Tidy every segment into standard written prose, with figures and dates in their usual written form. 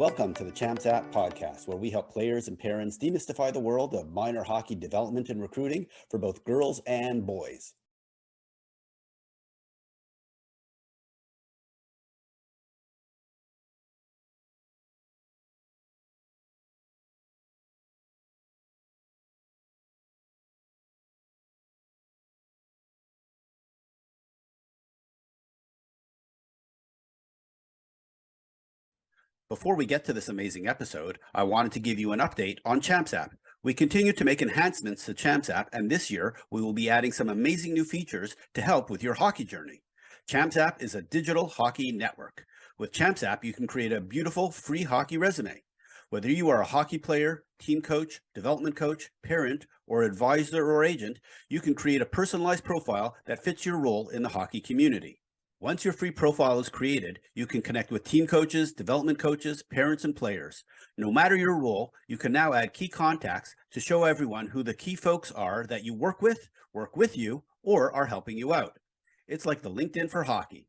Welcome to the Champs App podcast, where we help players and parents demystify the world of minor hockey development and recruiting for both girls and boys. Before we get to this amazing episode, I wanted to give you an update on Champs App. We continue to make enhancements to Champs App, and this year we will be adding some amazing new features to help with your hockey journey. Champs App is a digital hockey network. With Champs App, you can create a beautiful free hockey resume. Whether you are a hockey player, team coach, development coach, parent, or advisor or agent, you can create a personalized profile that fits your role in the hockey community. Once your free profile is created, you can connect with team coaches, development coaches, parents, and players. No matter your role, you can now add key contacts to show everyone who the key folks are that you work with you, or are helping you out. It's like the LinkedIn for hockey.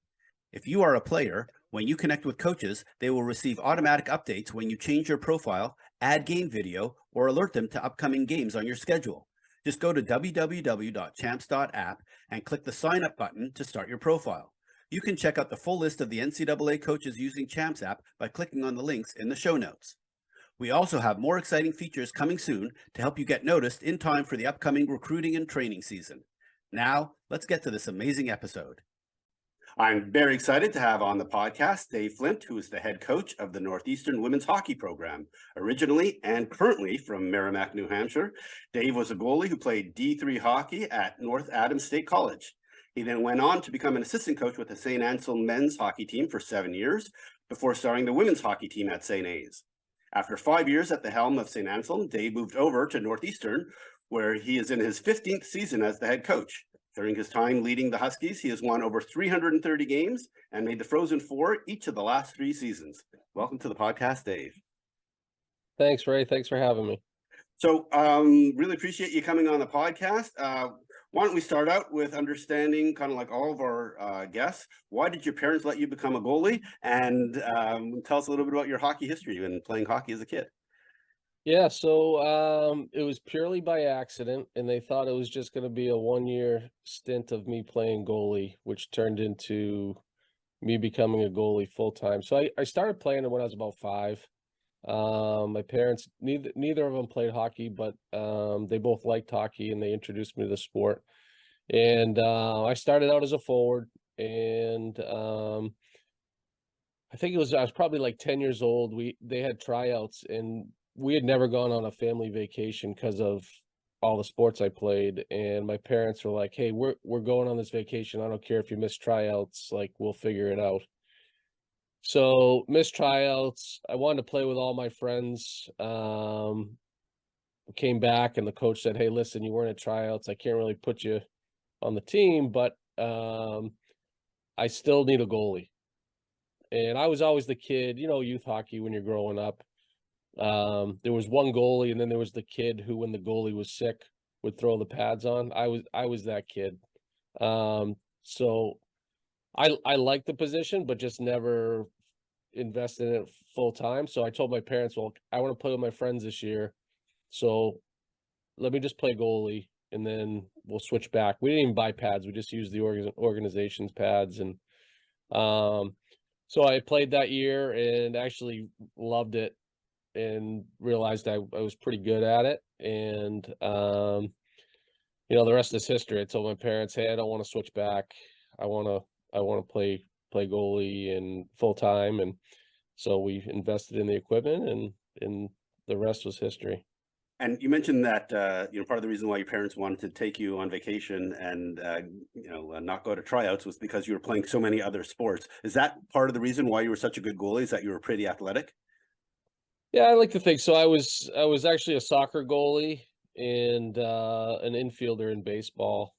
If you are a player, when you connect with coaches, they will receive automatic updates when you change your profile, add game video, or alert them to upcoming games on your schedule. Just go to www.champs.app and click the sign up button to start your profile. You can check out the full list of the NCAA coaches using Champs App by clicking on the links in the show notes. We also have more exciting features coming soon to help you get noticed in time for the upcoming recruiting and training season. Now, let's get to this amazing episode. I'm very excited to have on the podcast Dave Flint, who is the head coach of the Northeastern women's hockey program. Originally and currently from Merrimack, New Hampshire, Dave was a goalie who played D3 hockey at North Adams State College. He then went on to become an assistant coach with the St. Anselm men's hockey team for 7 years before starting the women's hockey team at St. A's. After 5 years at the helm of St. Anselm, Dave moved over to Northeastern, where he is in his 15th season as the head coach. During his time leading the Huskies, he has won over 330 games and made the Frozen Four each of the last 3 seasons. Welcome to the podcast, Dave. Thanks, Ray. Thanks for having me. So really appreciate you coming on the podcast. Why don't we start out with understanding, kind of like all of our guests, why did your parents let you become a goalie? And tell us a little bit about your hockey history and playing hockey as a kid. Yeah, so it was purely by accident, and they thought it was just going to be a 1-year stint of me playing goalie, which turned into me becoming a goalie full time. So I started playing it when I was about 5. My parents, neither of them played hockey, but they both liked hockey, and they introduced me to the sport. And I started out as a forward, and I think I was probably like 10 years old. They had tryouts, and we had never gone on a family vacation because of all the sports I played. And my parents were like, "Hey, we're going on this vacation. I don't care if you miss tryouts. Like, we'll figure it out." So missed tryouts. I wanted to play with all my friends. Came back, and the coach said, "Hey, listen, you weren't at tryouts. I can't really put you on the team, but I still need a goalie." And I was always the kid, youth hockey when you're growing up. There was one goalie, and then there was the kid who, when the goalie was sick, would throw the pads on. I was that kid. So I liked the position, but just never invested in it full time. So I told my parents, "Well, I want to play with my friends this year, so let me just play goalie, and then we'll switch back." We didn't even buy pads; we just used the organization's pads. And so I played that year and actually loved it, and realized I was pretty good at it. And the rest is history. I told my parents, "Hey, I don't want to switch back. I want to play goalie and full time." And so we invested in the equipment, and the rest was history. And you mentioned that part of the reason why your parents wanted to take you on vacation and not go to tryouts was because you were playing so many other sports. Is that part of the reason why you were such a good goalie? Is that you were pretty athletic? Yeah, I like to think so. I was actually a soccer goalie and an infielder in baseball.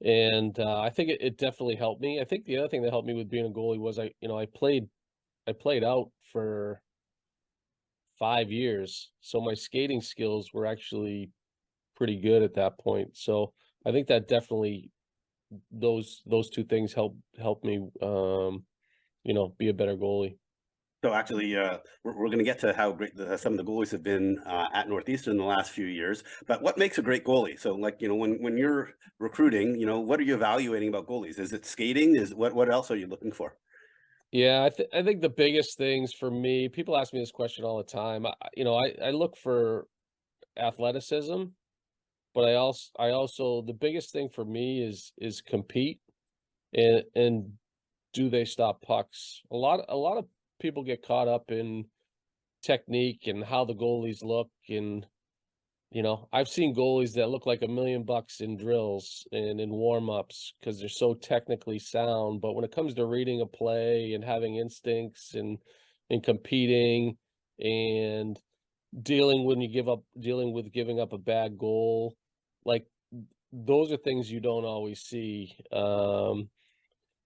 And I think it definitely helped me. I think the other thing that helped me with being a goalie was I played out for 5 years, so my skating skills were actually pretty good at that point. So I think that definitely those two things helped me be a better goalie. So actually, we're going to get to how great some of the goalies have been at Northeastern in the last few years. But what makes a great goalie? So, like, when you're recruiting, what are you evaluating about goalies? Is it skating? Is what else are you looking for? Yeah, I think the biggest things for me, people ask me this question all the time. I look for athleticism, but I also the biggest thing for me is compete and do they stop pucks? A lot of people get caught up in technique and how the goalies look, and I've seen goalies that look like $1,000,000 in drills and in warm-ups because they're so technically sound, but when it comes to reading a play and having instincts and competing and dealing with giving up a bad goal, like, those are things you don't always see.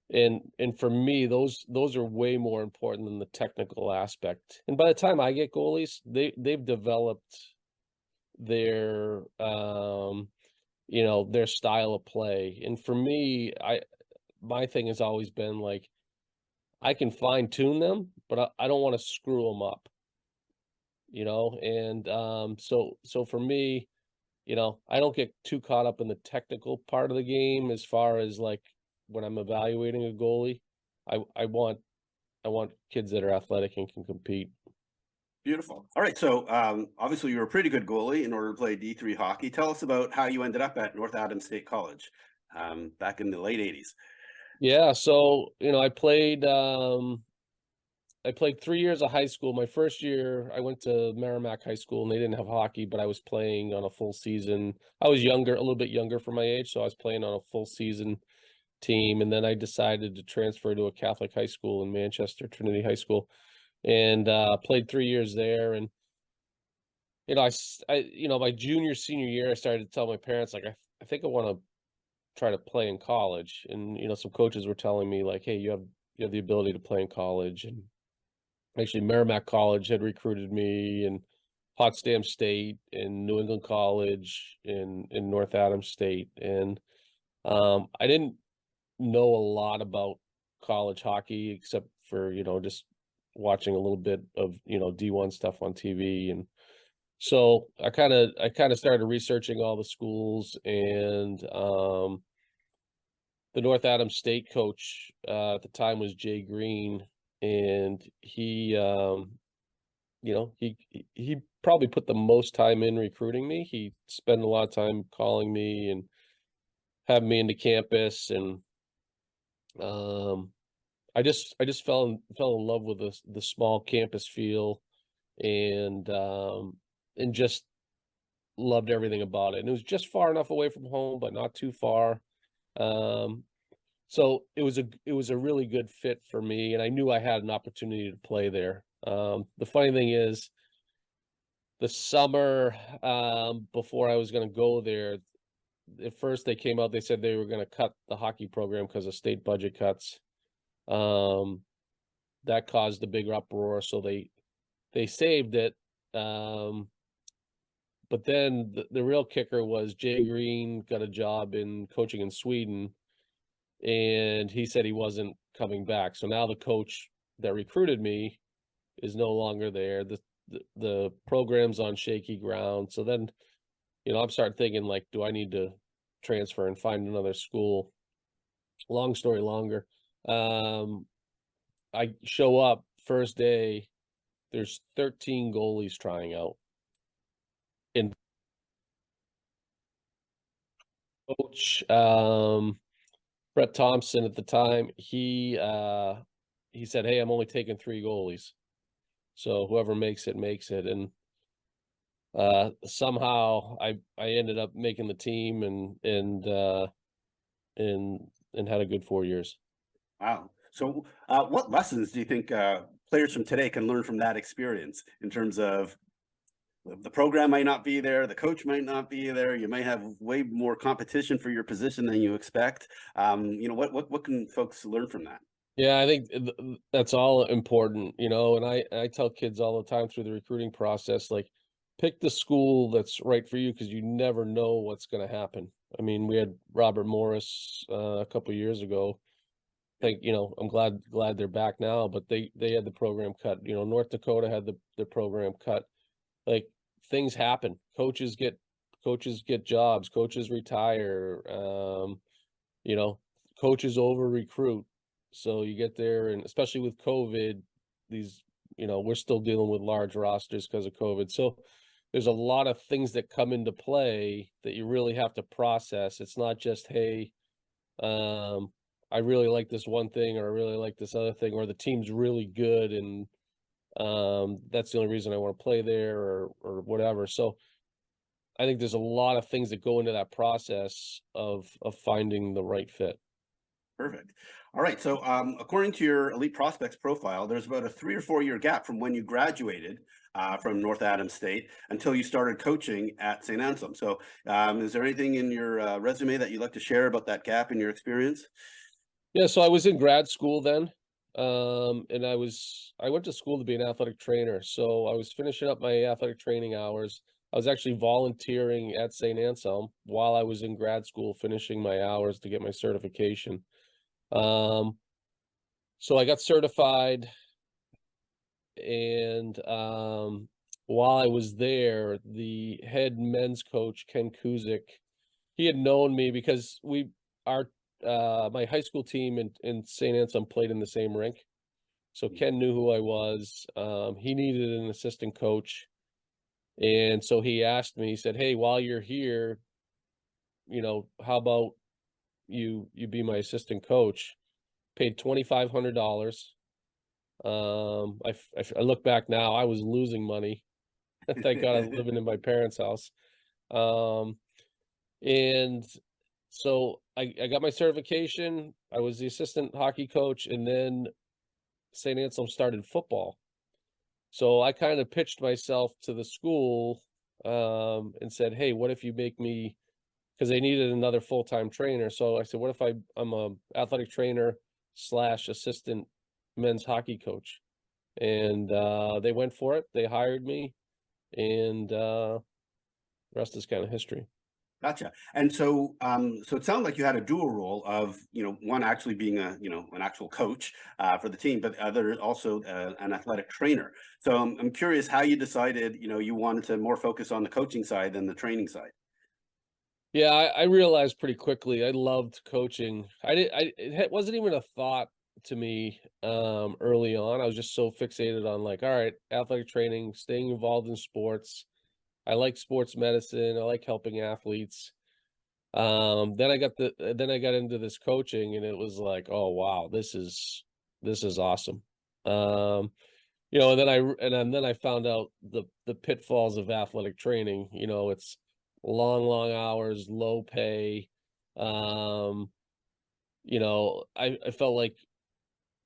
And for me, those are way more important than the technical aspect. And by the time I get goalies, they've developed their their style of play. And for me, my thing has always been like, I can fine tune them, but I don't want to screw them up, and so for me, I don't get too caught up in the technical part of the game as far as like when I'm evaluating a goalie. I want kids that are athletic and can compete. Beautiful. All right. So obviously, you're a pretty good goalie in order to play D3 hockey. Tell us about how you ended up at North Adams State College back in the late '80s. Yeah, so I played 3 years of high school. My first year, I went to Merrimack High School, and they didn't have hockey, but I was playing on a full season. I was younger, a little bit younger for my age, so I was playing on a full season team. And then I decided to transfer to a Catholic high school in Manchester, Trinity High School, and played 3 years there. And my junior, senior year, I started to tell my parents, like, I think I want to try to play in college. And some coaches were telling me like, hey, you have the ability to play in college. And actually, Merrimack College had recruited me, and Potsdam State, and New England College, in North Adams State. And I didn't know a lot about college hockey except for just watching a little bit of D1 stuff on TV. And so I kind of started researching all the schools. And the North Adams State coach at the time was Jay Green, and he probably put the most time in recruiting me. He spent a lot of time calling me and having me into campus. And um, I just fell in love with the small campus feel, and just loved everything about it. And it was just far enough away from home, but not too far. Um, So it was a really good fit for me, and I knew I had an opportunity to play there. The funny thing is, the summer before I was going to go there, at first they came out. They said they were going to cut the hockey program because of state budget cuts. Um, that caused a big uproar, so they saved it. Um, but then the real kicker was Jay Green got a job in coaching in Sweden, and he said he wasn't coming back. So now the coach that recruited me is no longer there. The program's on shaky ground. So then, I'm starting thinking like, do I need to transfer and find another school? Long story longer. I show up first day, there's 13 goalies trying out. And coach, Brett Thompson at the time, he said, "Hey, I'm only taking 3 goalies. So whoever makes it makes it." And somehow I ended up making the team, and had a good 4 years. Wow. So what lessons do you think players from today can learn from that experience in terms of the program might not be there, the coach might not be there, you might have way more competition for your position than you expect. What can folks learn from that? Yeah, I think that's all important, and I tell kids all the time through the recruiting process, like, pick the school that's right for you because you never know what's going to happen. I mean, we had Robert Morris a couple years ago. think, I'm glad they're back now, but they had the program cut. North Dakota had the program cut. Like, things happen. Coaches get jobs, coaches retire, you know, coaches over recruit. So you get there, and especially with COVID, these, we're still dealing with large rosters because of COVID. So there's a lot of things that come into play that you really have to process. It's not just, hey, um, I really like this one thing, or I really like this other thing, or the team's really good, and that's the only reason I want to play there, or whatever. So I think there's a lot of things that go into that process of finding the right fit. Perfect. All right. So, according to your elite prospects profile, there's about a 3 or 4 year gap from when you graduated from North Adams State until you started coaching at St. Anselm. So, is there anything in your resume that you'd like to share about that gap in your experience? Yeah, so I was in grad school then. And I went to school to be an athletic trainer. So I was finishing up my athletic training hours. I was actually volunteering at St. Anselm while I was in grad school, finishing my hours to get my certification. Um, so I got certified, and while I was there, the head men's coach, Ken Kuzik, he had known me because our my high school team in St. Anselm played in the same rink. So Ken knew who I was. He needed an assistant coach. And so he asked me, he said, "Hey, while you're here, how about you be my assistant coach?" Paid $2,500. I look back now, I was losing money. Thank God I was living in my parents' house. Um, and so I got my certification. I was the assistant hockey coach, and then St. Anselm started football. So I kind of pitched myself to the school, and said, "Hey, what if you make me?" Because they needed another full-time trainer. So I said, "What if I'm a athletic trainer slash assistant men's hockey coach?" And they went for it. They hired me, and rest is kind of history. Gotcha. And so, so it sounded like you had a dual role of, one actually being an actual coach for the team, but other also an athletic trainer. So I'm curious how you decided, you wanted to more focus on the coaching side than the training side. Yeah, I realized pretty quickly I loved coaching. It wasn't even a thought to me early on. I was just so fixated on, like, all right, athletic training, staying involved in sports. I like sports medicine. I like helping athletes. Then I got into this coaching, and it was like, oh wow, this is awesome. Um, and then I found out the pitfalls of athletic training. It's long hours, low pay. Um, I felt like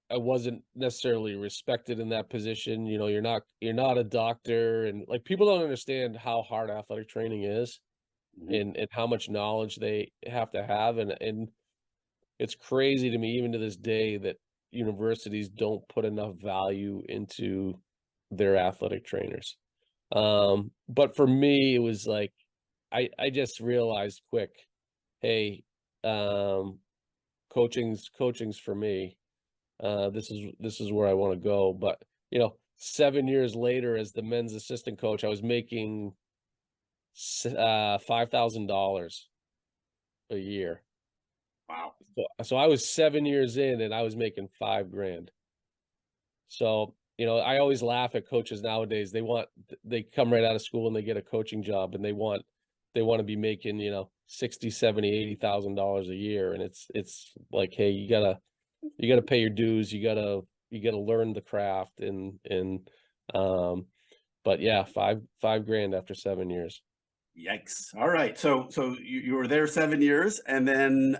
I wasn't necessarily respected in that position. You're not a doctor, and like, people don't understand how hard athletic training is, Mhm. and how much knowledge they have to have. And it's crazy to me even to this day that universities don't put enough value into their athletic trainers. But for me, it was like, I just realized quick, hey, um, coaching's for me. This is where I want to go. But 7 years later, as the men's assistant coach, I was making $5,000 a year. Wow. So I was 7 years in, and I was making 5 grand. So, I always laugh at coaches nowadays. They come right out of school and they get a coaching job, and they want to be making, 60, 70, $80,000 a year. And it's like, hey, you gotta pay your dues. You gotta learn the craft, um, but yeah, five grand after 7 years. Yikes. All right. So you were there 7 years, and then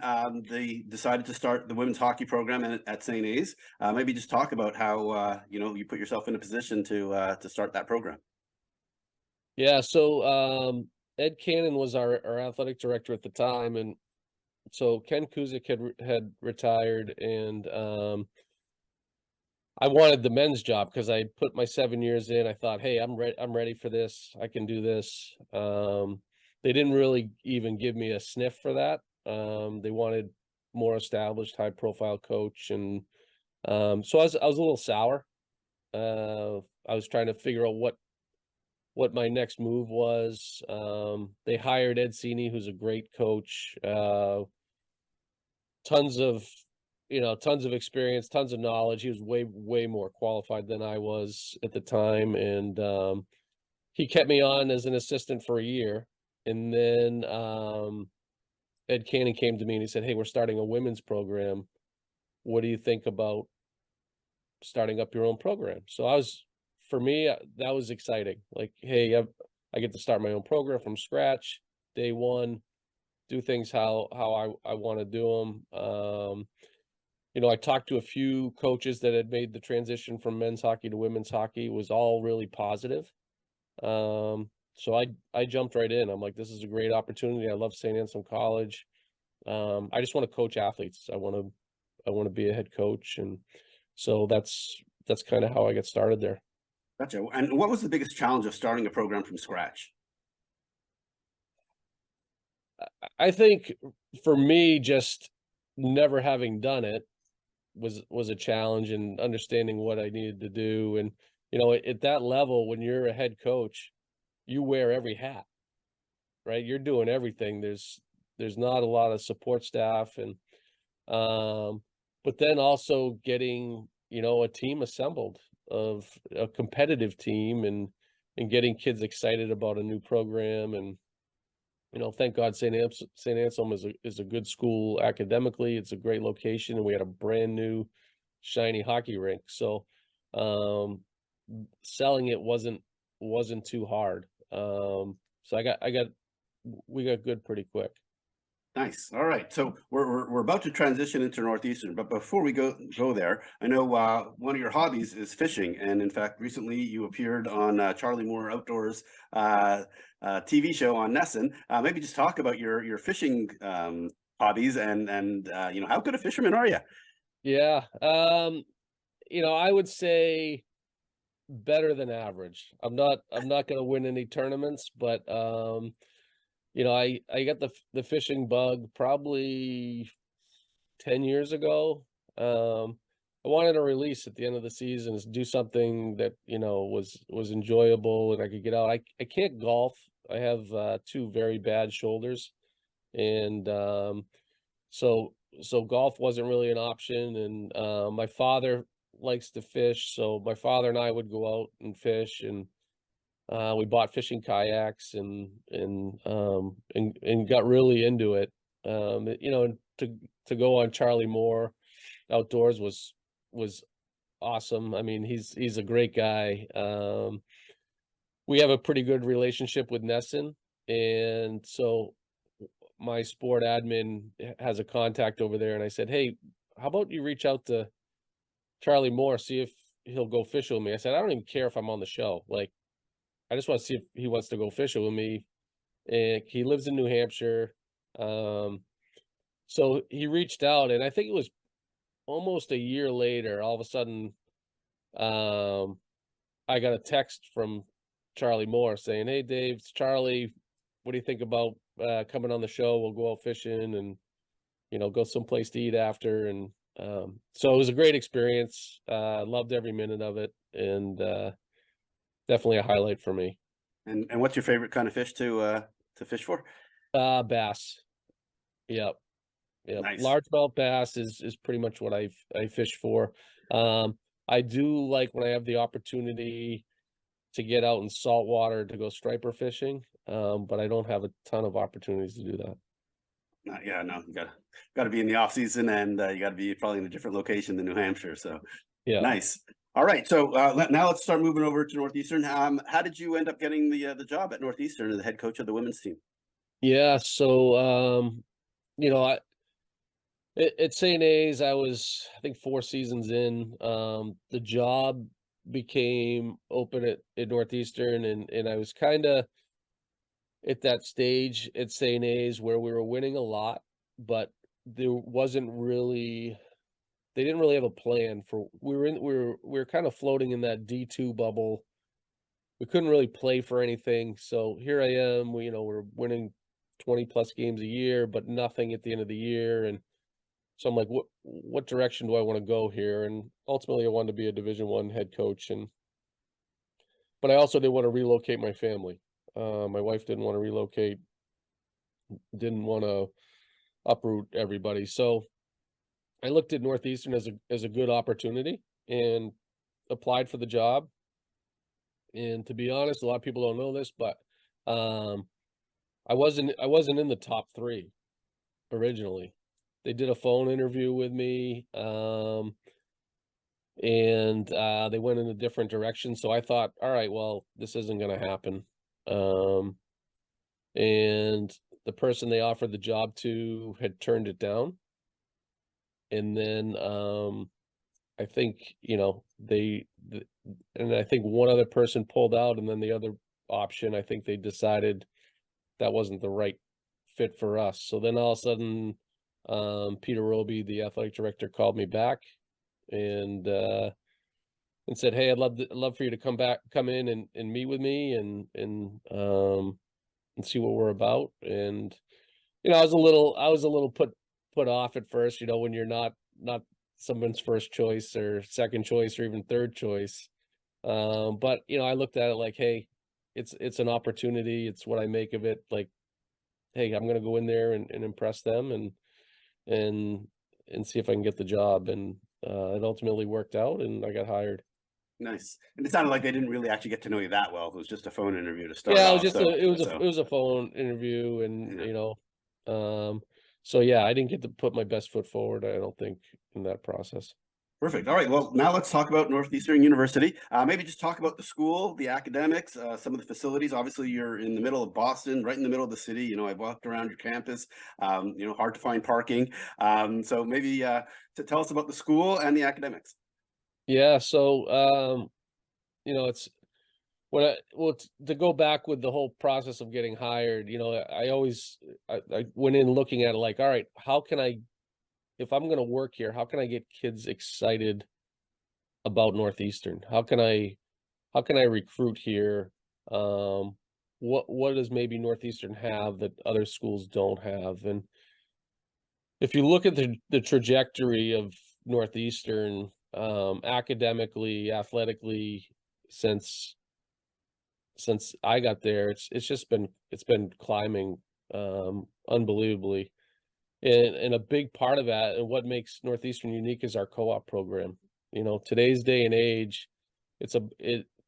they decided to start the women's hockey program at St. A's. Maybe just talk about how you put yourself in a position to start that program. Yeah. So, Ed Cannon was our athletic director at the time, and so Ken Kuzik had retired, and I wanted the men's job because I put my 7 years in. I thought, hey, I'm ready for this. I can do this. They didn't really even give me a sniff for that. They wanted more established, high profile coach. And so I was a little sour. I was trying to figure out what my next move was. They hired Ed Sini, who's a great coach. Tons of tons of experience, tons of knowledge. He was way more qualified than I was at the time, and he kept me on as an assistant for a year. And then Ed Cannon came to me and he said, "Hey, we're starting a women's program. What do you think about starting up your own program?" So for me, that was exciting. Like, hey, I get to start my own program from scratch, day one, do things how I want to do them. I talked to a few coaches that had made the transition from men's hockey to women's hockey. It was all really positive. So I jumped right in. I'm like, this is a great opportunity. I love St. Anselm College. I just want to coach athletes. I want to be a head coach, and so that's kind of how I got started there. Gotcha. And what was the biggest challenge of starting a program from scratch? I think for me, just never having done it was a challenge, and understanding what I needed to do. And at that level, when you're a head coach, you wear every hat, right? You're doing everything. There's not a lot of support staff, and but then also getting a team assembled of a competitive team, and getting kids excited about a new program. And thank God St. Anselm is a good school academically. It's a great location, and we had a brand new shiny hockey rink. So selling it wasn't too hard. So we got good pretty quick. Nice. All right. So we're about to transition into Northeastern, but before we go there, I know one of your hobbies is fishing, and in fact, recently you appeared on Charlie Moore Outdoors TV show on Nesson. Maybe just talk about your fishing hobbies, and how good a fisherman are you? Yeah. I would say better than average. I'm not going to win any tournaments, but I got the fishing bug probably 10 years ago. I wanted a release at the end of the season, is do something that was enjoyable and I could get out. I can't golf. I have two very bad shoulders, and so golf wasn't really an option. And my father likes to fish, so my father and I would go out and fish, and we bought fishing kayaks, and got really into it. To go on Charlie Moore Outdoors was awesome. I mean, he's a great guy. We have a pretty good relationship with Nesson, and so my sport admin has a contact over there, and I said, "Hey, how about you reach out to Charlie Moore, see if he'll go fishing with me?" I said, "I don't even care if I'm on the show. Like, I just want to see if he wants to go fishing with me." And he lives in New Hampshire. So he reached out, and I think it was almost a year later, all of a sudden, I got a text from Charlie Moore saying, "Hey, Dave, it's Charlie. What do you think about coming on the show? We'll go out fishing and, go someplace to eat after." And so it was a great experience. Loved every minute of it, and definitely a highlight for me. And what's your favorite kind of fish to fish for? Bass. Yep. Yep. Nice. Largemouth bass is pretty much what I fish for. I do like when I have the opportunity to get out in salt water to go striper fishing, but I don't have a ton of opportunities to do that. Yeah, no, you gotta be in the off season, and you gotta be probably in a different location than New Hampshire. So Yeah. nice. All right, so now let's start moving over to Northeastern. How did you end up getting the job at Northeastern as the head coach of the women's team? Yeah. So, at St. A's, I was, I think, 4 seasons in. The job became open at Northeastern, and I was kind of at that stage at St. A's where we were winning a lot, but there wasn't really, they didn't really have a plan for, we were kind of floating in that D2 bubble. We couldn't really play for anything. So here I am, we're winning 20 plus games a year, but nothing at the end of the year. And So I'm like, what direction do I want to go here? And ultimately, I wanted to be a Division I head coach, but I also didn't want to relocate my family. My wife didn't want to relocate, didn't want to uproot everybody. So I looked at Northeastern as a good opportunity and applied for the job. And to be honest, a lot of people don't know this, but um, I wasn't in the top three originally. They did a phone interview with me, and they went in a different direction. So I thought, all right, well, this isn't going to happen. Um, and the person they offered the job to had turned it down. And then I think, and I think one other person pulled out, and then the other option, I think they decided that wasn't the right fit for us. So then all of a sudden, Peter Roby, the athletic director, called me back and said, "Hey, I'd love for you to come in and meet with me and see what we're about." And I was a little put off at first, when you're not someone's first choice or second choice or even third choice. But I looked at it like, hey, it's an opportunity. It's what I make of it. Like, hey, I'm gonna go in there and impress them and and see if I can get the job. And it ultimately worked out, and I got hired. Nice. And it sounded like they didn't really actually get to know you that well. It was just a phone interview to start Yeah, it was off. just So, it was a phone interview, and yeah. so yeah, I didn't get to put my best foot forward, I don't think, in that process. Perfect. All right. Well, now let's talk about Northeastern University. Maybe just talk about the school, the academics, some of the facilities. Obviously, you're in the middle of Boston, right in the middle of the city. I've walked around your campus. Hard to find parking. So maybe to tell us about the school and the academics. Yeah, so it's to go back with the whole process of getting hired. I went in looking at it like, all right, how can I, if I'm going to work here, how can I get kids excited about Northeastern? How can I recruit here? What does maybe Northeastern have that other schools don't have? And if you look at the trajectory of Northeastern, academically, athletically, since I got there, it's been climbing unbelievably. And a big part of that, and what makes Northeastern unique, is our co-op program. Today's day and age,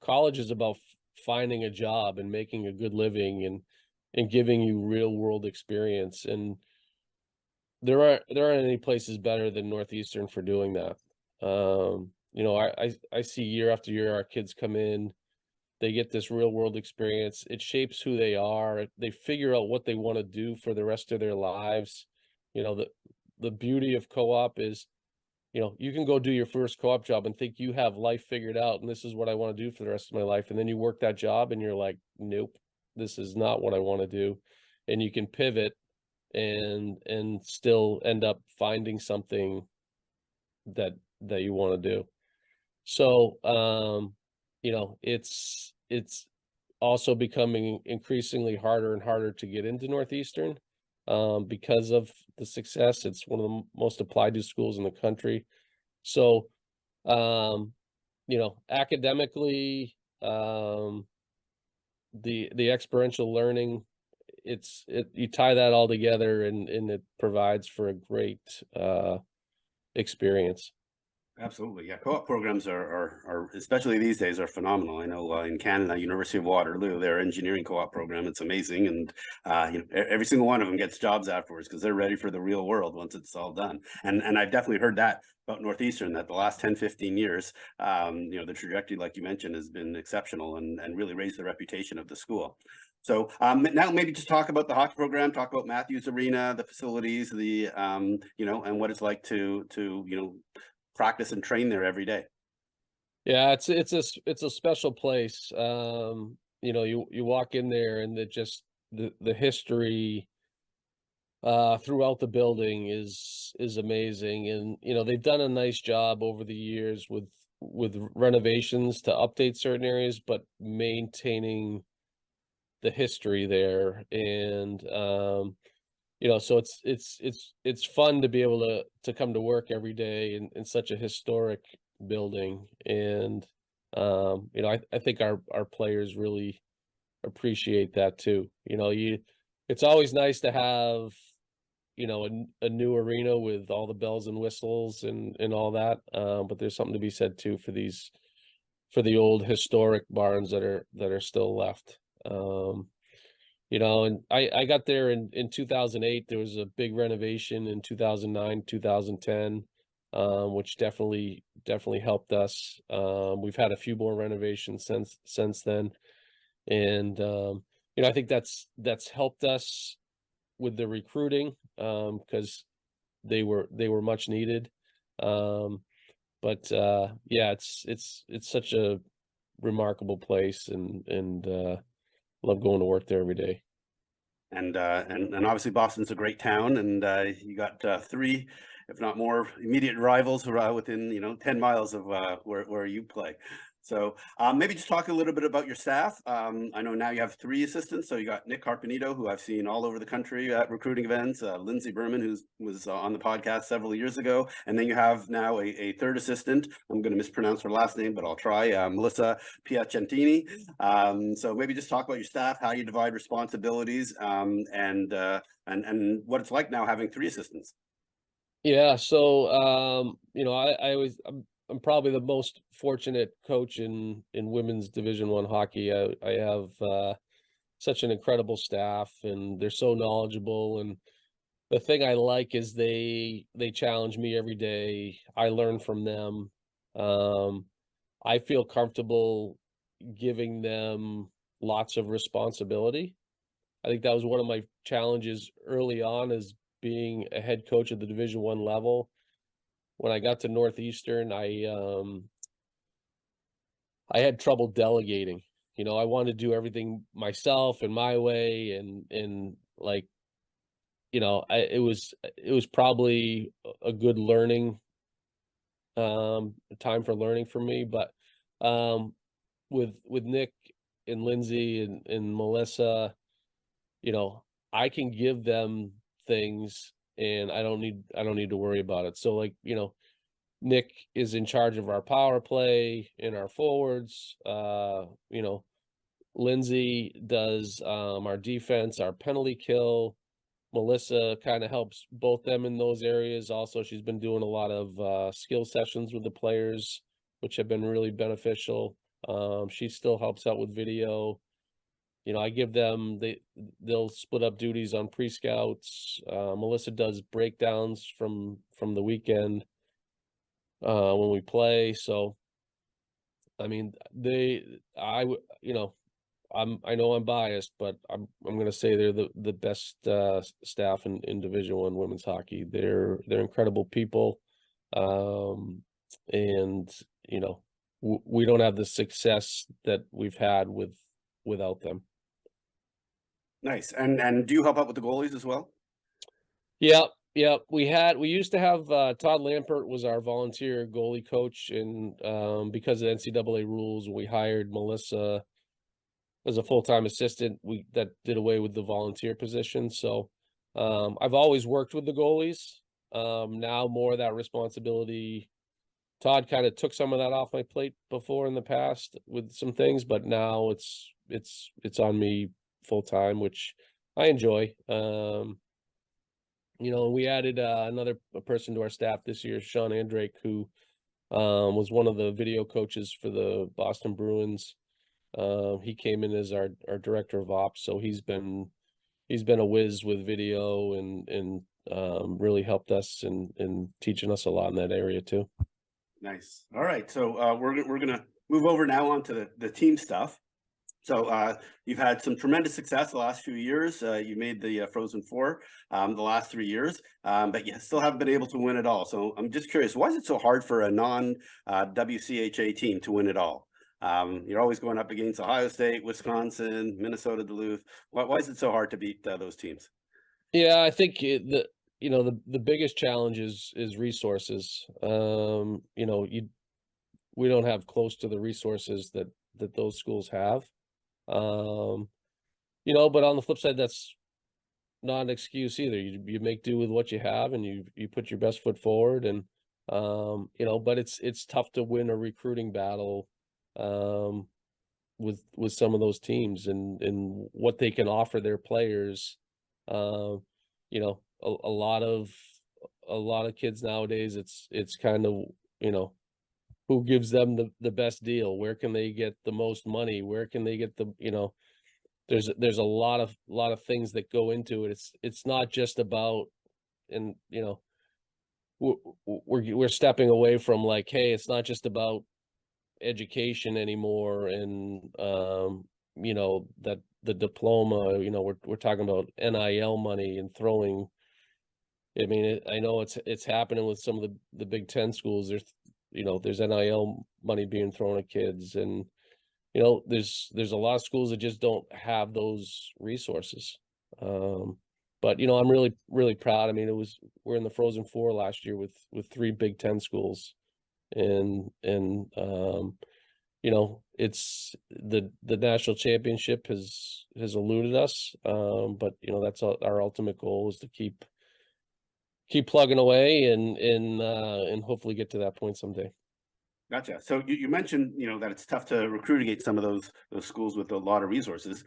college is about finding a job and making a good living and giving you real world experience. And there aren't any places better than Northeastern for doing that. I see year after year our kids come in, they get this real world experience. It shapes who they are. They figure out what they want to do for the rest of their lives. The beauty of co-op is, you can go do your first co-op job and think you have life figured out and this is what I want to do for the rest of my life. And then you work that job and you're like, nope, this is not what I want to do. And you can pivot and still end up finding something that you want to do. So it's also becoming increasingly harder and harder to get into Northeastern because of the success. It's one of the most applied to schools in the country. So academically, the experiential learning, you tie that all together and it provides for a great experience. Absolutely. Yeah. Co-op programs are especially these days, are phenomenal. I know in Canada, University of Waterloo, their engineering co-op program, it's amazing. And, every single one of them gets jobs afterwards because they're ready for the real world once it's all done. And I've definitely heard that about Northeastern, that the last 10, 15 years, the trajectory, like you mentioned, has been exceptional and really raised the reputation of the school. So now maybe just talk about the hockey program, talk about Matthews Arena, the facilities, and what it's like to practice and train there every day. Yeah, it's a special place. You walk in there and the history throughout the building is amazing. And they've done a nice job over the years with renovations to update certain areas, but maintaining the history there. And so it's fun to be able to come to work every day in such a historic building. And I think our players really appreciate that too. It's always nice to have, a new arena with all the bells and whistles and all that. But there's something to be said too for the old historic barns that are still left. And I got there in 2008. There was a big renovation in 2009, 2010, which definitely helped us. We've had a few more renovations since then. And I think that's helped us with the recruiting, because they were much needed. But yeah, it's such a remarkable place, and love going to work there every day. And obviously Boston's a great town, and you got three, if not more, immediate rivals within 10 miles of where you play. So maybe just talk a little bit about your staff. I know now you have three assistants. So you got Nick Carpenito, who I've seen all over the country at recruiting events, Lindsey Berman, who was on the podcast several years ago. And then you have now a third assistant. I'm going to mispronounce her last name, but I'll try, Melissa Piacentini. So maybe just talk about your staff, how you divide responsibilities, and what it's like now having three assistants. Yeah, so I'm probably the most fortunate coach in women's Division I hockey. I have such an incredible staff, and they're so knowledgeable. And the thing I like is they challenge me every day. I learn from them. Um, I feel comfortable giving them lots of responsibility. I think that was one of my challenges early on, is being a head coach at the Division I level. When I got to Northeastern, I had trouble delegating. I wanted to do everything myself and my way, and like, it was probably a good learning time for learning for me. But with Nick and Lindsay and Melissa, I can give them things, and I don't need to worry about it. So, like, Nick is in charge of our power play and our forwards. Lindsay does our defense, our penalty kill. Melissa kind of helps both them in those areas. Also, she's been doing a lot of skill sessions with the players, which have been really beneficial. She still helps out with video. I give them, they'll split up duties on pre-scouts. Melissa does breakdowns from the weekend when we play. So, I mean, I know I'm biased, but I'm going to say they're the best staff in Division I women's hockey. They're incredible people, and we don't have the success that we've had without them. Nice. And do you help out with the goalies as well? Yeah. We used to have Todd Lampert was our volunteer goalie coach, and because of NCAA rules, we hired Melissa as a full-time assistant. That did away with the volunteer position. So I've always worked with the goalies. Now more of that responsibility. Todd kind of took some of that off my plate before in the past with some things, but now it's on me full time, which I enjoy. We added another person to our staff this year, Sean Andrake, who was one of the video coaches for the Boston Bruins. He came in as our director of ops, so he's been a whiz with video, and really helped us in teaching us a lot in that area too. Nice. All right. So we're gonna move over now onto the team stuff. So you've had some tremendous success the last few years. You made the Frozen Four the last 3 years, but you still haven't been able to win it all. So I'm just curious, why is it so hard for a non-WCHA team to win it all? You're always going up against Ohio State, Wisconsin, Minnesota, Duluth. Why is it so hard to beat those teams? Yeah, I think the biggest challenge is resources. We don't have close to the resources that those schools have. But on the flip side, that's not an excuse either. You make do with what you have, and you put your best foot forward, and but it's tough to win a recruiting battle with some of those teams and what they can offer their players. A lot of kids nowadays, it's kind of, who gives them the best deal? Where can they get the most money? Where can they get there's a lot of things that go into it. It's not just about, and we're stepping away from, like, hey, it's not just about education anymore, and that the diploma, we're talking about NIL money and throwing. I mean, I know it's happening with some of the Big Ten schools. There's NIL money being thrown at kids, and there's a lot of schools that just don't have those resources. But I'm really, really proud. I mean, we're in the Frozen Four last year with 3 Big Ten schools, and it's the national championship has eluded us. But that's our ultimate goal, is to keep plugging away and hopefully get to that point someday. Gotcha. So you mentioned, that it's tough to recruit against some of those schools with a lot of resources.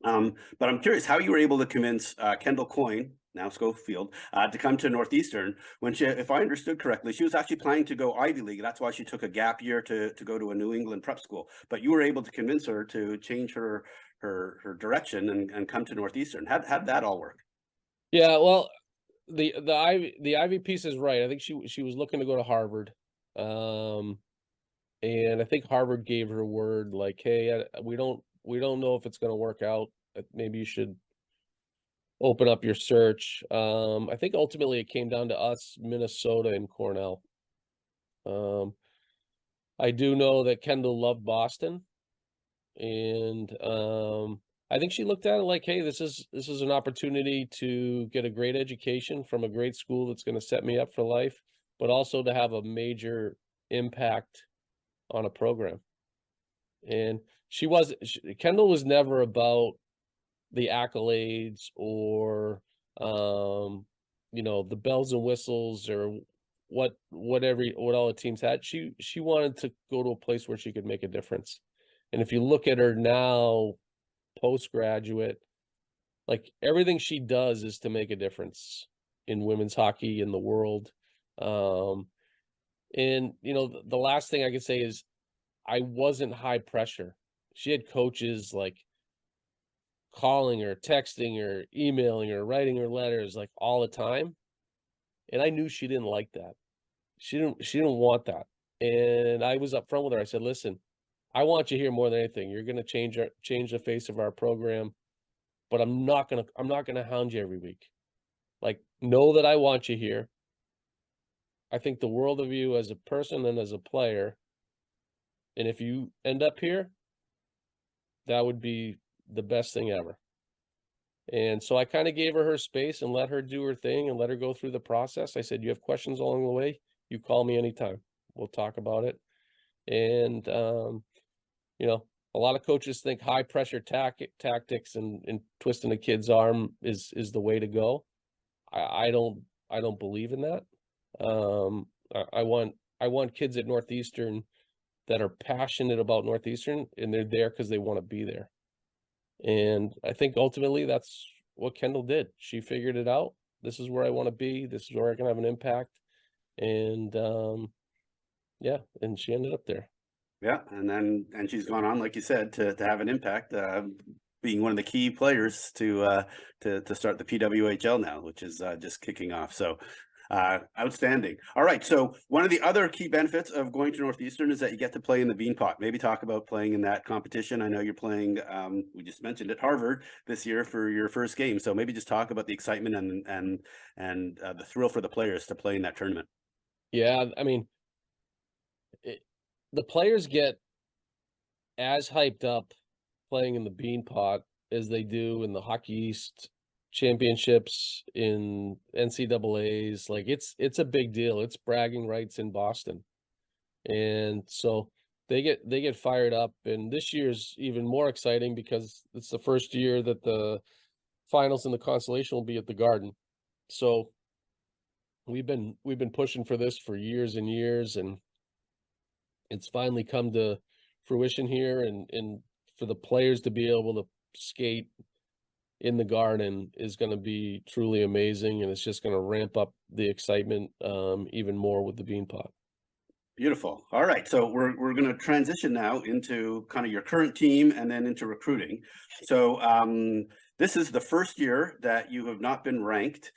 But I'm curious how you were able to convince Kendall Coyne, now Schofield, to come to Northeastern when she, if I understood correctly, she was actually planning to go Ivy League. That's why she took a gap year to go to a New England prep school. But you were able to convince her to change her direction and come to Northeastern. How'd that all work? Yeah, well, the Ivy piece is right. I think she was looking to go to Harvard. And I think Harvard gave her word, like, hey, we don't know if it's going to work out. Maybe you should open up your search. I think ultimately it came down to us, Minnesota, and Cornell. I do know that Kendall loved Boston, and I think she looked at it like, hey, this is an opportunity to get a great education from a great school that's going to set me up for life, but also to have a major impact on a program. And Kendall was never about the accolades or the bells and whistles or what all the teams had. She wanted to go to a place where she could make a difference. And if you look at her now, postgraduate, like, everything she does is to make a difference in women's hockey in the world. And the last thing I could say is, I wasn't high pressure. She had coaches, like, calling her, texting her, emailing her, writing her letters, like, all the time. And I knew she didn't like that. She didn't want that. And I was upfront with her. I said, listen, I want you here more than anything. You're going to change the face of our program, but I'm not going to hound you every week. Like, know that I want you here. I think the world of you as a person and as a player. And if you end up here, that would be the best thing ever. And so I kind of gave her space and let her do her thing and let her go through the process. I said, you have questions along the way, you call me anytime. We'll talk about it. And, a lot of coaches think high pressure tactics and twisting a kid's arm is the way to go. I don't believe in that. I want kids at Northeastern that are passionate about Northeastern, and they're there because they want to be there. And I think ultimately that's what Kendall did. She figured it out. This is where I want to be. This is where I can have an impact. And and she ended up there. Yeah, and she's gone on, like you said, to have an impact, being one of the key players to start the PWHL now, which is just kicking off. So outstanding. All right. So one of the other key benefits of going to Northeastern is that you get to play in the Beanpot. Maybe talk about playing in that competition. I know you're playing, we just mentioned, at Harvard this year for your first game. So maybe just talk about the excitement and the thrill for the players to play in that tournament. Yeah, I mean, the players get as hyped up playing in the Beanpot as they do in the Hockey East championships, in NCAAs. Like, it's a big deal. It's bragging rights in Boston. And so they get fired up. And this year's even more exciting because it's the first year that the finals in the consolation will be at the Garden. So we've been pushing for this for years and years, and it's finally come to fruition here. And for the players to be able to skate in the Garden is going to be truly amazing, and it's just going to ramp up the excitement even more with the Beanpot. Beautiful. All right. So we're going to transition now into kind of your current team and then into recruiting. So this is the first year that you have not been ranked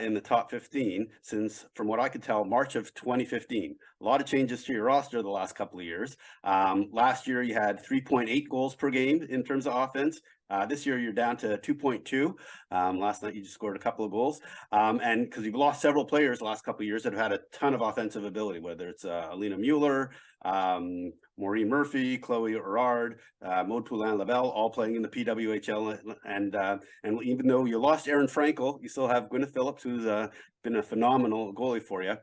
in the top 15 since, from what I could tell, March of 2015. A lot of changes to your roster the last couple of years. Last year, you had 3.8 goals per game in terms of offense. This year, you're down to 2.2. Last night, you just scored a couple of goals. And because you've lost several players the last couple of years that have had a ton of offensive ability, whether it's Alina Mueller, Maureen Murphy, Chloe Erard, Maud Poulin-Labelle, all playing in the PWHL. And even though you lost Erin Frankel, you still have Gwyneth Phillips, who's been a phenomenal goalie for you.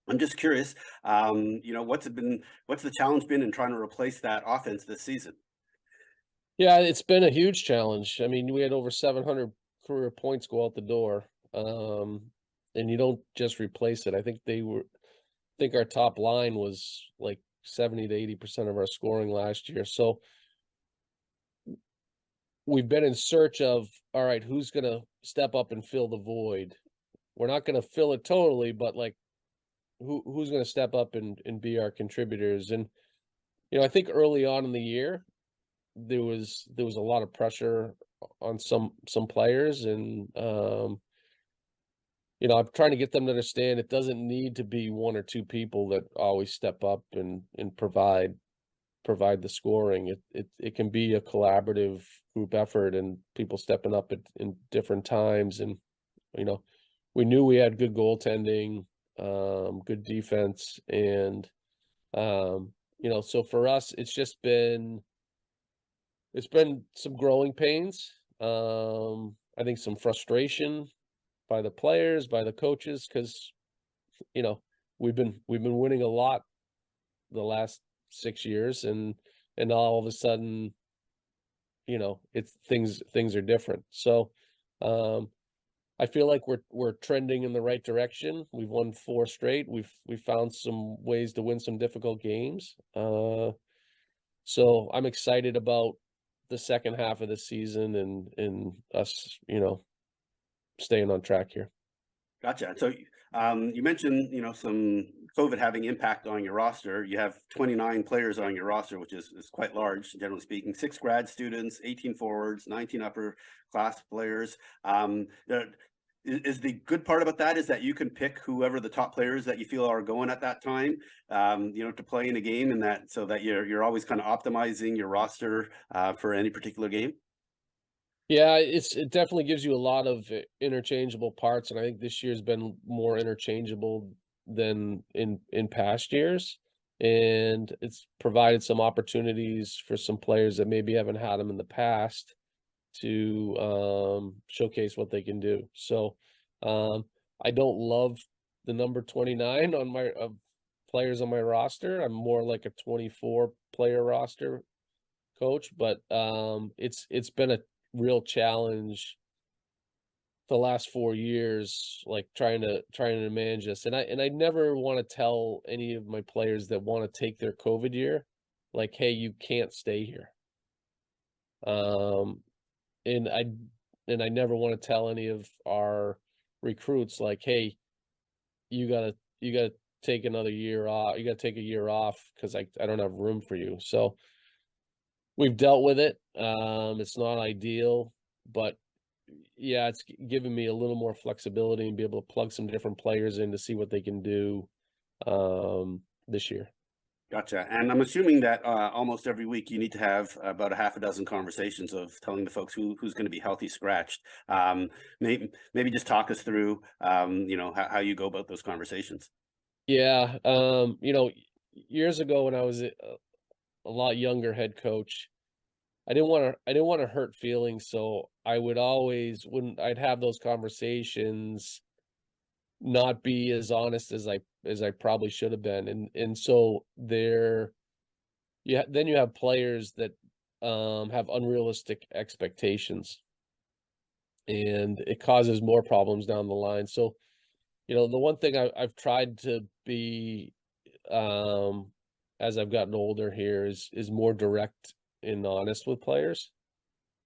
I'm just curious, what's the challenge been in trying to replace that offense this season? Yeah, it's been a huge challenge. I mean, we had over 700 career points go out the door. And you don't just replace it. I think our top line was like 70 to 80% of our scoring last year. So we've been in search of, all right, who's going to step up and fill the void? We're not going to fill it totally, but like who's going to step up and be our contributors? And, I think early on in the year, there was a lot of pressure on some players, and I'm trying to get them to understand it doesn't need to be one or two people that always step up and provide the scoring. It can be a collaborative group effort and people stepping up in different times. And we knew we had good goaltending, good defense, and so for us it's been some growing pains. I think some frustration by the players, by the coaches, because we've been winning a lot the last 6 years, and all of a sudden, it's things are different. So I feel like we're trending in the right direction. We've won 4 straight. We've found some ways to win some difficult games. So I'm excited about the second half of the season and us, staying on track here. Gotcha. So you mentioned, some COVID having impact on your roster. You have 29 players on your roster, which is quite large, generally speaking. 6 grad students, 18 forwards, 19 upper class players. Is the good part about that is that you can pick whoever the top players that you feel are going at that time, to play in a game, and that so that you're always kind of optimizing your roster for any particular game. Yeah, it definitely gives you a lot of interchangeable parts, and I think this year's been more interchangeable than in past years, and it's provided some opportunities for some players that maybe haven't had them in the past to showcase what they can do. So I don't love the number 29 on my players on my roster. I'm more like a 24 player roster coach, but it's been a real challenge the last 4 years, like trying to manage this. And I never want to tell any of my players that want to take their COVID year, like, hey, you can't stay here. And I never want to tell any of our recruits, like, hey, you gotta take another year off. You gotta take a year off because I don't have room for you. So we've dealt with it. It's not ideal, but yeah, it's given me a little more flexibility and be able to plug some different players in to see what they can do this year. Gotcha. And I'm assuming that almost every week you need to have about a half a dozen conversations of telling the folks who's going to be healthy scratched. Maybe just talk us through, how you go about those conversations. Yeah. Years ago when I was a lot younger head coach, I didn't want to hurt feelings. So I would always, when I'd have those conversations, not be as honest as I probably should have been. And so then you have players that have unrealistic expectations. and it causes more problems down the line. So, the one thing I've tried to be, as I've gotten older here, is more direct and honest with players.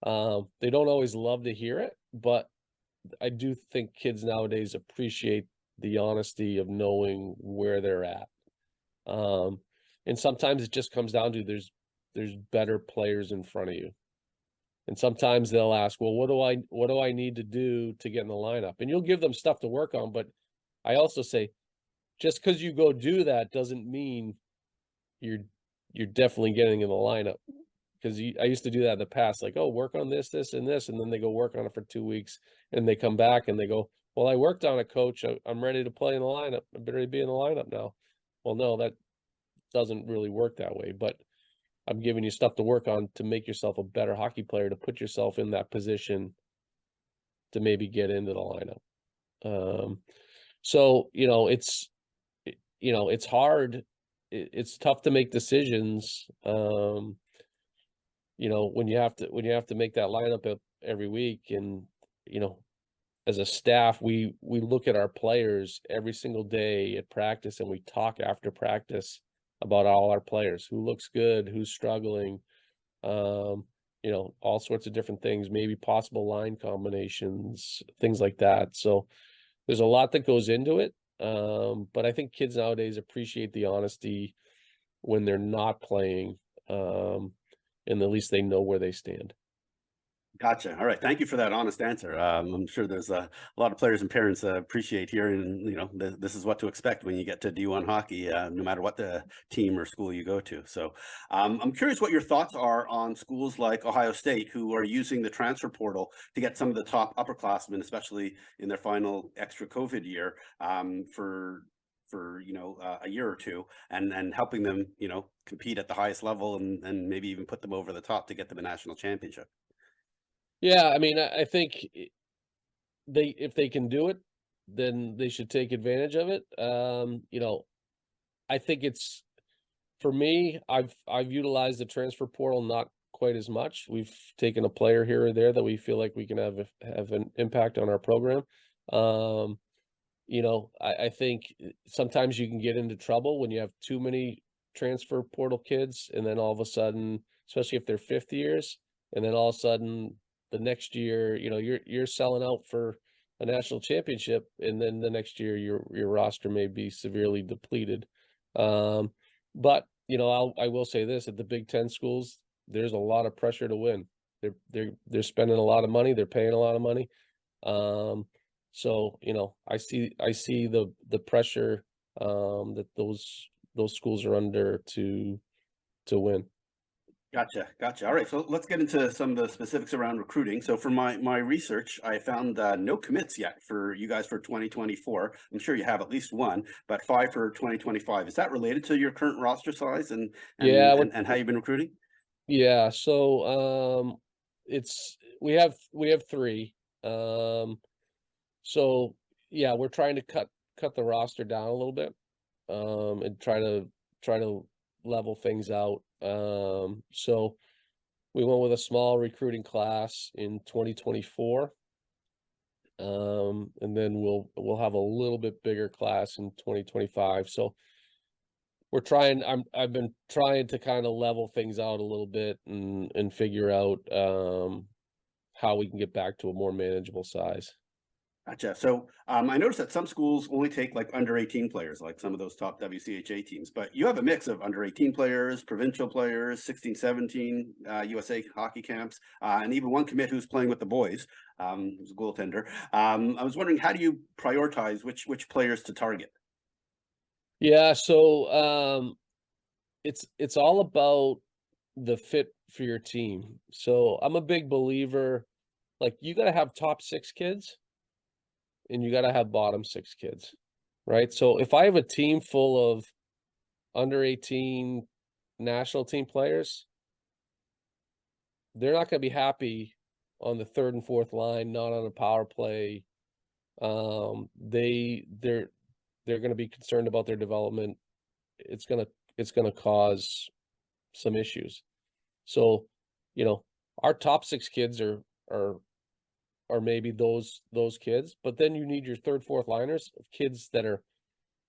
They don't always love to hear it, but I do think kids nowadays appreciate the honesty of knowing where they're at. Um, and sometimes it just comes down to there's better players in front of you. And sometimes they'll ask, well, what do I need to do to get in the lineup? And you'll give them stuff to work on, but I also say, just because you go do that doesn't mean you're you're definitely getting in the lineup. Because I used to do that in the past, like, oh, work on this, this, and this, and then they go work on it for 2 weeks, and they come back and they go, well, I worked on it, coach. I'm ready to play in the lineup. I'm ready to be in the lineup now. Well, no, that doesn't really work that way. But I'm giving you stuff to work on to make yourself a better hockey player, to put yourself in that position to maybe get into the lineup. So it's hard. It's tough to make decisions. When you have to make that lineup every week, and as a staff, we look at our players every single day at practice, and we talk after practice about all our players, who looks good, who's struggling, all sorts of different things, maybe possible line combinations, things like that. So there's a lot that goes into it. But I think kids nowadays appreciate the honesty when they're not playing, and at least they know where they stand. Gotcha. All right. Thank you for that honest answer. I'm sure there's a lot of players and parents appreciate hearing, this is what to expect when you get to D1 hockey, no matter what the team or school you go to. So I'm curious what your thoughts are on schools like Ohio State, who are using the transfer portal to get some of the top upperclassmen, especially in their final extra COVID year, for a year or two, and helping them compete at the highest level, and maybe even put them over the top to get them a national championship. Yeah, I mean, I think if they can do it, then they should take advantage of it. I think it's for me. I've utilized the transfer portal not quite as much. We've taken a player here or there that we feel like we can have an impact on our program. Um, I think sometimes you can get into trouble when you have too many transfer portal kids, and then all of a sudden, especially if they're fifth years, and then all of a sudden the next year, you're selling out for a national championship, and then the next year your roster may be severely depleted. Um, but I will say this: at the Big Ten schools, there's a lot of pressure to win. They're spending a lot of money. They're paying a lot of money. Um, so, I see the pressure that those schools are under to win. Gotcha, gotcha. All right, so let's get into some of the specifics around recruiting. So for my research, I found no commits yet for you guys for 2024. I'm sure you have at least one, but 5 for 2025. Is that related to your current roster size and Yeah, how you've been recruiting? yeah. So it's we have three. Um, so yeah, we're trying to cut the roster down a little bit, and try to level things out. So we went with a small recruiting class in 2024. And then we'll have a little bit bigger class in 2025. So I've been trying to kind of level things out a little bit, and figure out how we can get back to a more manageable size. Gotcha. So I noticed that some schools only take like under 18 players, like some of those top WCHA teams, but you have a mix of under 18 players, provincial players, 16, 17 USA hockey camps, and even one commit who's playing with the boys, who's a goaltender. I was wondering, how do you prioritize which players to target? Yeah, so it's all about the fit for your team. So I'm a big believer, like, you got to have top six kids and you got to have bottom six kids, right? So if I have a team full of under 18 national team players, they're not going to be happy on the third and fourth line, not on a power play. They're going to be concerned about their development. It's going to cause some issues. So, our top six kids are are maybe those kids, but then you need your third, fourth liners of kids that are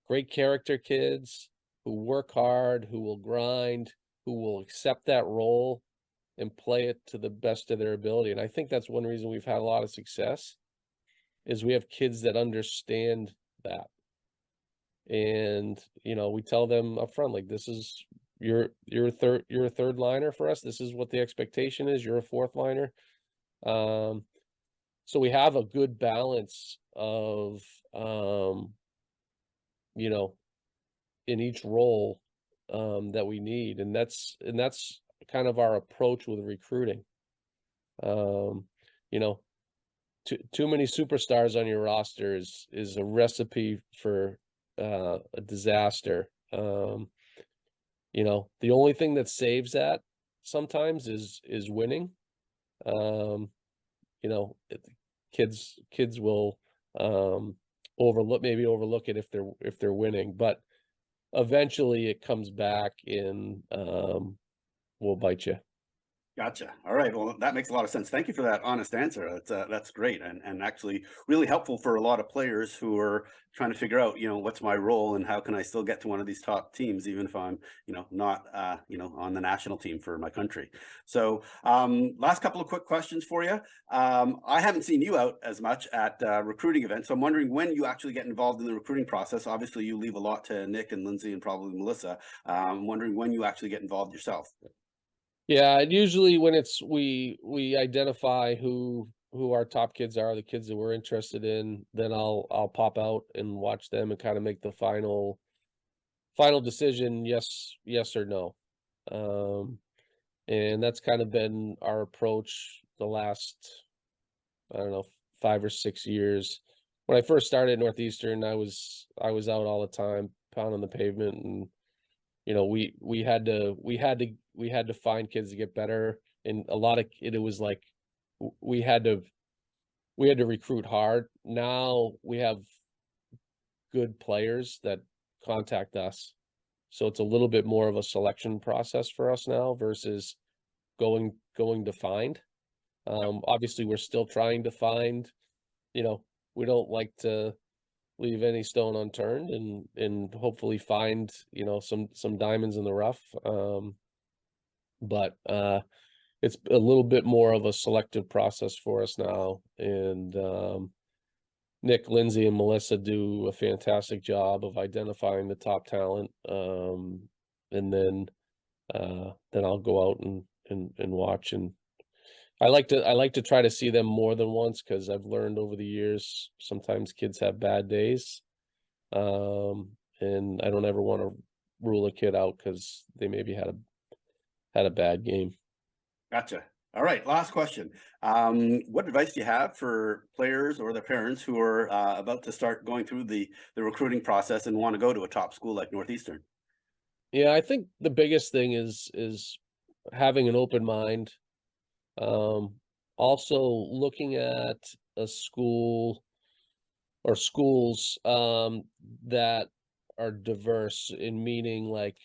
great character kids who work hard, who will grind, who will accept that role and play it to the best of their ability. And I think that's one reason we've had a lot of success is we have kids that understand that. And, you know, we tell them up front, like, this is you're a third liner for us. This is what the expectation is. You're a fourth liner. So we have a good balance of, you know, in each role that we need. And that's kind of our approach with recruiting. You know, too many superstars on your roster is a recipe for a disaster. You know, the only thing that saves that sometimes is winning. You know, kids will overlook it if they're winning, but eventually it comes back and will bite you. Gotcha. All right. Well, that makes a lot of sense. Thank you for that honest answer. That's great, and actually really helpful for a lot of players who are trying to figure out, what's my role and how can I still get to one of these top teams, even if I'm, not, on the national team for my country. So, last couple of quick questions for you. I haven't seen you out as much at recruiting events, so I'm wondering when you actually get involved in the recruiting process. Obviously, you leave a lot to Nick and Lindsay and probably Melissa. I'm wondering when you actually get involved yourself. Yeah, and usually when it's we identify who our top kids are, the kids that we're interested in, then I'll pop out and watch them and kind of make the final decision, yes or no. And that's kind of been our approach the last, I don't know, 5 or 6 years. When I first started at Northeastern, I was out all the time, pounding the pavement, and we had to find kids to get better, and a lot of it was like we had to recruit hard. Now we have good players that contact us, so it's a little bit more of a selection process for us now versus going to find. Obviously we're still trying to find, we don't like to leave any stone unturned and hopefully find, some diamonds in the rough. But it's a little bit more of a selective process for us now. And Nick, Lindsay, and Melissa do a fantastic job of identifying the top talent. And then I'll go out and watch. And I like to try to see them more than once, because I've learned over the years sometimes kids have bad days. And I don't ever want to rule a kid out because they maybe had a bad game. Gotcha. All right. Last question. What advice do you have for players or their parents who are about to start going through the recruiting process and want to go to a top school like Northeastern? Yeah, I think the biggest thing is having an open mind. Also looking at a school or schools that are diverse, in meaning, like,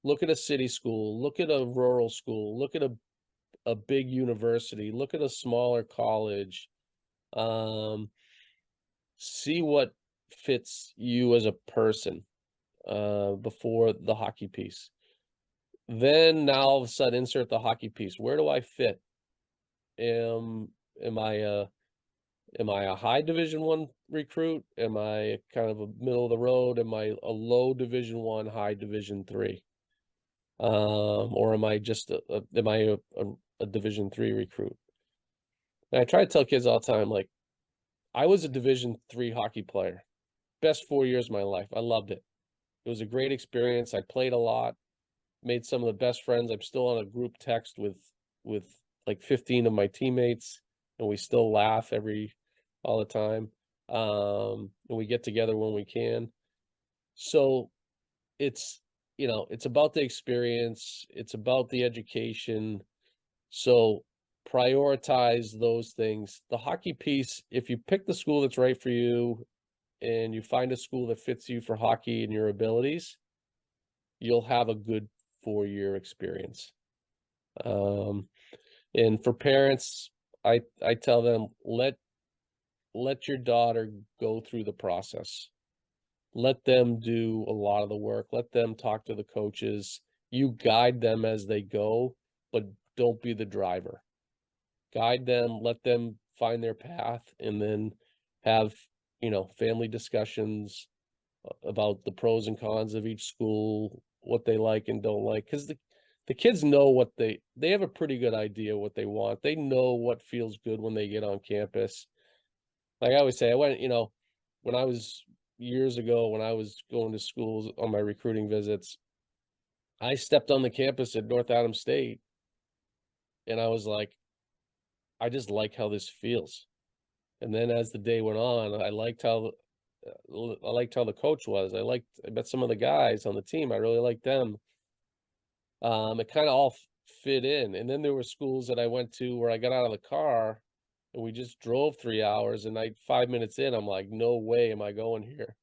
look at a city school, look at a rural school, look at a big university, look at a smaller college. See what fits you as a person before the hockey piece. Then now all of a sudden insert the hockey piece. Where do I fit? Am I a high Division I recruit? Am I kind of a middle of the road? Am I a low Division I, high Division III? Or am I just a Division III recruit? And I try to tell kids all the time, like, I was a Division III hockey player. Best 4 years of my life. I loved it. It was a great experience. I played a lot, made some of the best friends. I'm still on a group text with like 15 of my teammates, and we still laugh all the time. And we get together when we can. So it's about the experience, it's about the education. So prioritize those things. The hockey piece, if you pick the school that's right for you and you find a school that fits you for hockey and your abilities, you'll have a good 4-year experience. And for parents, I tell them, let let your daughter go through the process. Let them do a lot of the work. Let them talk to the coaches. You guide them as they go, but don't be the driver. Guide them, let them find their path, and then have, family discussions about the pros and cons of each school, what they like and don't like. Because the kids know what they have a pretty good idea what they want. They know what feels good when they get on campus. Like I always say, I went, when I was years ago, when I was going to schools on my recruiting visits, I stepped on the campus at North Adams State and I was like, I just like how this feels. And then as the day went on, I liked how the coach was. I met some of the guys on the team. I really liked them. It kind of all fit in. And then there were schools that I went to where I got out of the car and we just drove 3 hours, and 5 minutes in, I'm like, no way am I going here.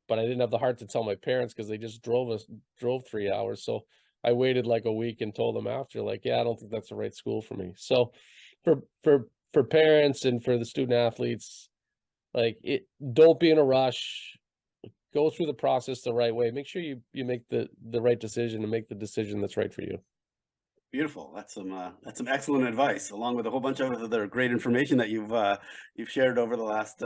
But I didn't have the heart to tell my parents because they just drove 3 hours. So I waited like a week and told them after, like, yeah, I don't think that's the right school for me. So for parents and for the student athletes, like, don't be in a rush. Go through the process the right way. Make sure you make the right decision and make the decision that's right for you. Beautiful. That's some excellent advice, along with a whole bunch of other great information that you've shared over the last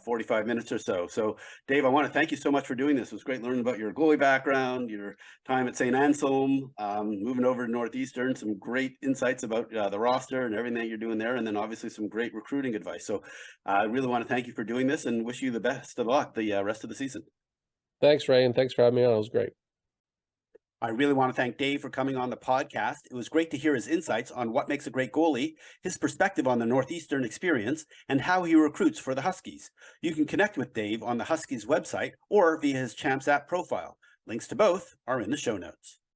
45 minutes or so. So, Dave, I want to thank you so much for doing this. It was great learning about your goalie background, your time at St. Anselm, moving over to Northeastern, some great insights about the roster and everything that you're doing there, and then obviously some great recruiting advice. So, I really want to thank you for doing this and wish you the best of luck the rest of the season. Thanks, Ray, and thanks for having me on. It was great. I really want to thank Dave for coming on the podcast. It was great to hear his insights on what makes a great goalie, his perspective on the Northeastern experience, and how he recruits for the Huskies. You can connect with Dave on the Huskies website or via his Champs app profile. Links to both are in the show notes.